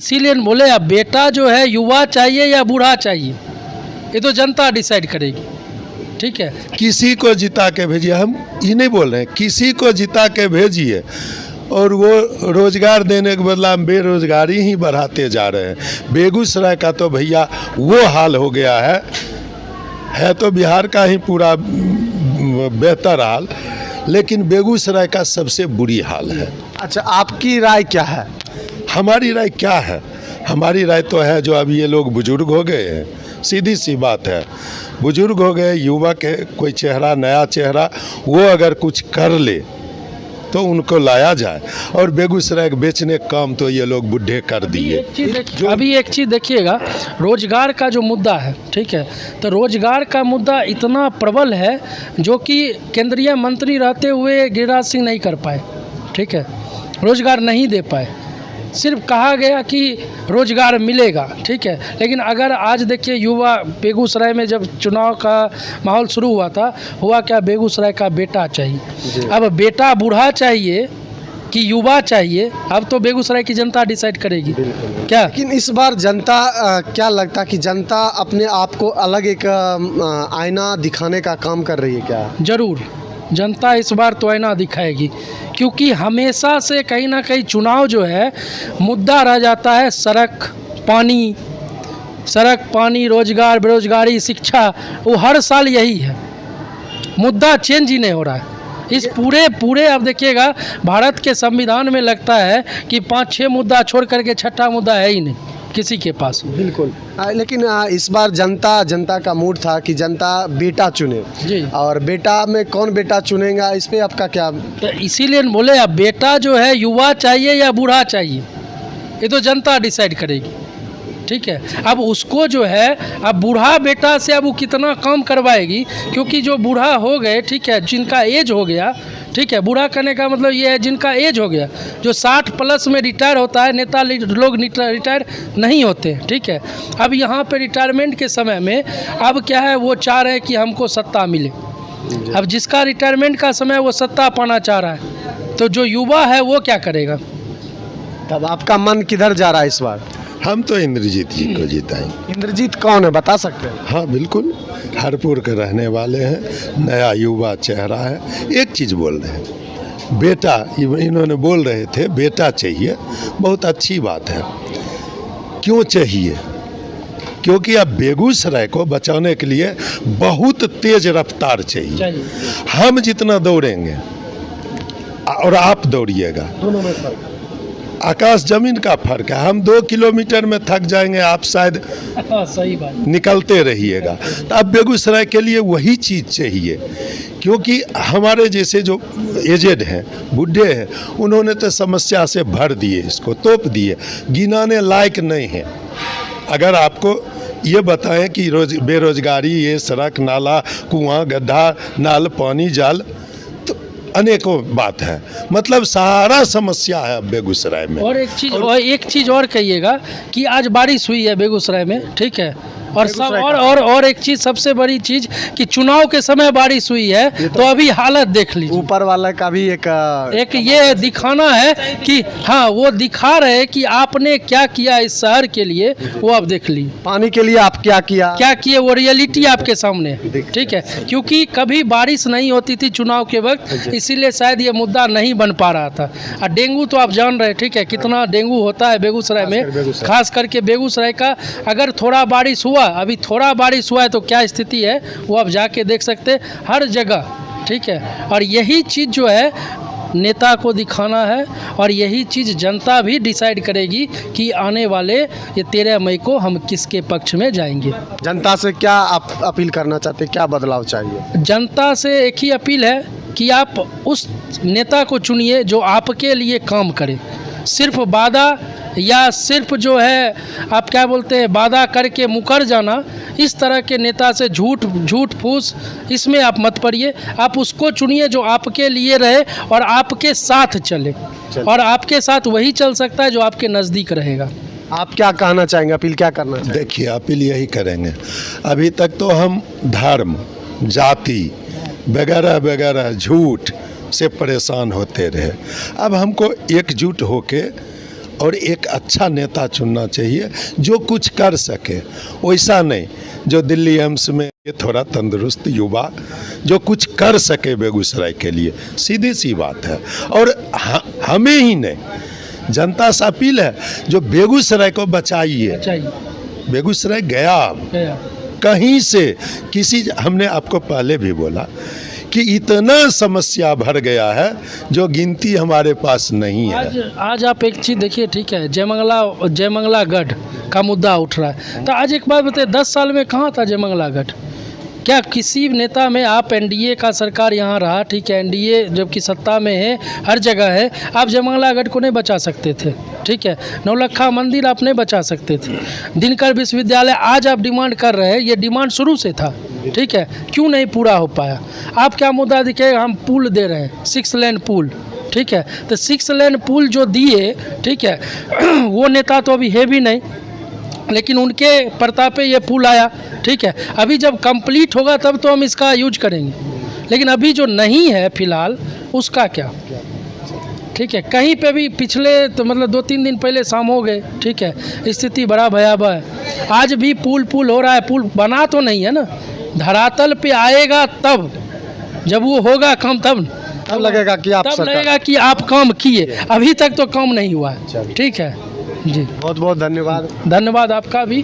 इसीलिए बोले अब बेटा जो है युवा चाहिए या बूढ़ा चाहिए, ये तो जनता डिसाइड करेगी। ठीक है, किसी को जिता के भेजिए, हम ये नहीं बोल रहे हैं, किसी को जिता के भेजिए और वो रोजगार देने के बदला हम बेरोजगारी ही बढ़ाते जा रहे हैं। बेगूसराय का तो भैया वो हाल हो गया है तो बिहार का ही पूरा बेहतर हाल, लेकिन बेगूसराय का सबसे बुरी हाल है। अच्छा, आपकी राय क्या है? हमारी राय क्या है? हमारी राय तो है जो अभी ये लोग बुजुर्ग हो गए हैं, सीधी सी बात है, बुजुर्ग हो गए, युवक है, कोई चेहरा नया चेहरा वो अगर कुछ कर ले तो उनको लाया जाए। और बेगूसराय के बेचने का काम तो ये लोग बुढ़े कर दिए। अभी एक चीज़ देखिएगा, रोजगार का जो मुद्दा है, ठीक है, तो रोजगार का मुद्दा इतना प्रबल है जो कि केंद्रीय मंत्री रहते हुए गिरिराज सिंह नहीं कर पाए। ठीक है, रोजगार नहीं दे पाए, सिर्फ कहा गया कि रोजगार मिलेगा। ठीक है, लेकिन अगर आज देखिए युवा बेगूसराय में जब चुनाव का माहौल शुरू हुआ था, हुआ क्या, बेगूसराय का बेटा चाहिए। अब बेटा बूढ़ा चाहिए कि युवा चाहिए, अब तो बेगूसराय की जनता डिसाइड करेगी क्या। लेकिन इस बार जनता क्या लगता कि जनता अपने आप को अलग एक आईना दिखाने का काम कर रही है क्या? जरूर, जनता इस बार तो आईना दिखाएगी, क्योंकि हमेशा से कहीं ना कहीं चुनाव जो है मुद्दा रह जाता है सड़क पानी, रोजगार, बेरोजगारी, शिक्षा, वो हर साल यही है, मुद्दा चेंज ही नहीं हो रहा है। इस पूरे अब देखिएगा भारत के संविधान में लगता है कि 5-6 मुद्दा छोड़ करके छठा मुद्दा है ही नहीं किसी के पास। बिल्कुल, लेकिन इस बार जनता का मूड था कि जनता बेटा चुने जी, और बेटा में कौन बेटा चुनेगा, इस पे आपका क्या? तो इसीलिए बोले अब बेटा जो है युवा चाहिए या बूढ़ा चाहिए, ये तो जनता डिसाइड करेगी। ठीक है, अब उसको जो है अब बूढ़ा बेटा से अब वो कितना काम करवाएगी, क्योंकि जो बूढ़ा हो गए, ठीक है, जिनका एज हो गया, ठीक है, बूढ़ा करने का मतलब ये है जिनका एज हो गया, जो 60 प्लस में रिटायर होता है, नेता लोग रिटायर नहीं होते। ठीक है, अब यहाँ पे रिटायरमेंट के समय में अब क्या है, वो चाह रहे हैं कि हमको सत्ता मिले। अब जिसका रिटायरमेंट का समय वो सत्ता पाना चाह रहा है, तो जो युवा है वो क्या करेगा? तब आपका मन किधर जा रहा है इस बार? हम तो इंद्रजीत जी को जिताएंगे। इंद्रजीत कौन है, बता सकते हैं? हाँ बिल्कुल, हरपुर के रहने वाले हैं, नया युवा चेहरा है। एक चीज़ बोल रहे हैं, बेटा, इन्होंने बोल रहे थे बेटा चाहिए, बहुत अच्छी बात है। क्यों चाहिए? क्योंकि अब बेगूसराय को बचाने के लिए बहुत तेज रफ्तार चाहिए। हम जितना दौड़ेंगे और आप दौड़िएगा, दोनों में फर्क, आकाश जमीन का फर्क है। हम 2 किलोमीटर में थक जाएंगे, आप शायद सही बात, निकलते रहिएगा। तो अब बेगूसराय के लिए वही चीज़ चाहिए, क्योंकि हमारे जैसे जो एजेड हैं, बूढ़े हैं, उन्होंने तो समस्या से भर दिए, इसको तोप दिए, गिनाने लायक नहीं है। अगर आपको ये बताएं कि बेरोजगारी, ये सड़क, नाला, कुआं, गड्ढा, नाल, पानी, जाल, अनेकों बात है, मतलब सारा समस्या है बेगूसराय में। और एक चीज़ और कहिएगा कि आज बारिश हुई है बेगूसराय में, ठीक है, और सब और एक चीज़, सबसे बड़ी चीज़ कि चुनाव के समय बारिश हुई है, तो अभी हालत देख लीजिए। ऊपर वाला का भी एक ये दिखाना है कि हाँ, वो दिखा रहे हैं कि आपने क्या किया इस शहर के लिए, वो आप देख लीजिए। पानी के लिए आप क्या किए, वो रियलिटी आपके सामने, ठीक है, क्योंकि कभी बारिश नहीं होती थी चुनाव के वक्त, इसीलिए शायद ये मुद्दा नहीं बन पा रहा था। और डेंगू तो आप जान रहे हैं, ठीक है, कितना डेंगू होता है बेगूसराय में, खास करके बेगूसराय का। अगर थोड़ा बारिश हुआ, अभी थोड़ा बारिश हुआ है तो क्या स्थिति है वो आप जाके देख सकते हैं हर जगह। ठीक है, और यही चीज़ जो है नेता को दिखाना है, और यही चीज़ जनता भी डिसाइड करेगी कि आने वाले ये 13 मई को हम किसके पक्ष में जाएंगे। जनता से क्या आप अपील करना चाहते हैं, क्या बदलाव चाहिए? जनता से एक ही अपील है कि आप उस नेता को चुनिए जो आपके लिए काम करे। सिर्फ वादा या सिर्फ जो है आप क्या बोलते हैं वादा करके मुकर जाना, इस तरह के नेता से झूठ फूस इसमें आप मत पड़िए। आप उसको चुनिए जो आपके लिए रहे और आपके साथ चले, और आपके साथ वही चल सकता है जो आपके नज़दीक रहेगा। आप क्या कहना चाहेंगे, अपील क्या करना चाहेंगे? देखिए, अपील यही करेंगे, अभी तक तो हम धर्म, जाति वगैरह वगैरह झूठ से परेशान होते रहे। अब हमको एकजुट होके और एक अच्छा नेता चुनना चाहिए जो कुछ कर सके, वैसा नहीं जो दिल्ली एम्स में ये थोड़ा तंदुरुस्त युवा जो कुछ कर सके बेगूसराय के लिए, सीधी सी बात है। और हमें ही नहीं, जनता से अपील है जो बेगूसराय को बचाइए। चाहिए बेगूसराय गया गया। कहीं से किसी, हमने आपको पहले भी बोला कि इतना समस्या भर गया है जो गिनती हमारे पास नहीं है। आज आप एक चीज़ देखिए, ठीक है, जयमंगला गढ़ का मुद्दा उठ रहा है, तो आज एक बात बताइए, 10 साल में कहाँ था जयमंगला गढ़? क्या किसी नेता में, आप एनडीए का सरकार यहाँ रहा, ठीक है, एनडीए जबकि सत्ता में है, हर जगह है, आप जयमंगला गढ़ को नहीं बचा सकते थे, ठीक है, नौलखा मंदिर आप नहीं बचा सकते थे, दिनकर विश्वविद्यालय आज आप डिमांड कर रहे हैं, ये डिमांड शुरू से था, ठीक है, क्यों नहीं पूरा हो पाया? आप क्या मुद्दा दिखेगा? हम पुल दे रहे हैं, 6 लेन पुल, ठीक है, तो 6 लेन पुल जो दिए, ठीक है, वो नेता तो अभी है भी नहीं, लेकिन उनके प्रतापे ये पुल आया, ठीक है, अभी जब कंप्लीट होगा तब तो हम इसका यूज करेंगे, लेकिन अभी जो नहीं है फिलहाल उसका क्या? ठीक है, कहीं पे भी पिछले तो मतलब 2-3 दिन पहले शाम हो गए, ठीक है, स्थिति बड़ा भयावह है। आज भी पुल हो रहा है, पुल बना तो नहीं है ना, धरातल पे आएगा तब, जब वो होगा काम तब लगेगा कि आप तब लगेगा कि आप काम किए, अभी तक तो काम नहीं हुआ है। ठीक है जी, बहुत बहुत धन्यवाद। धन्यवाद आपका भी।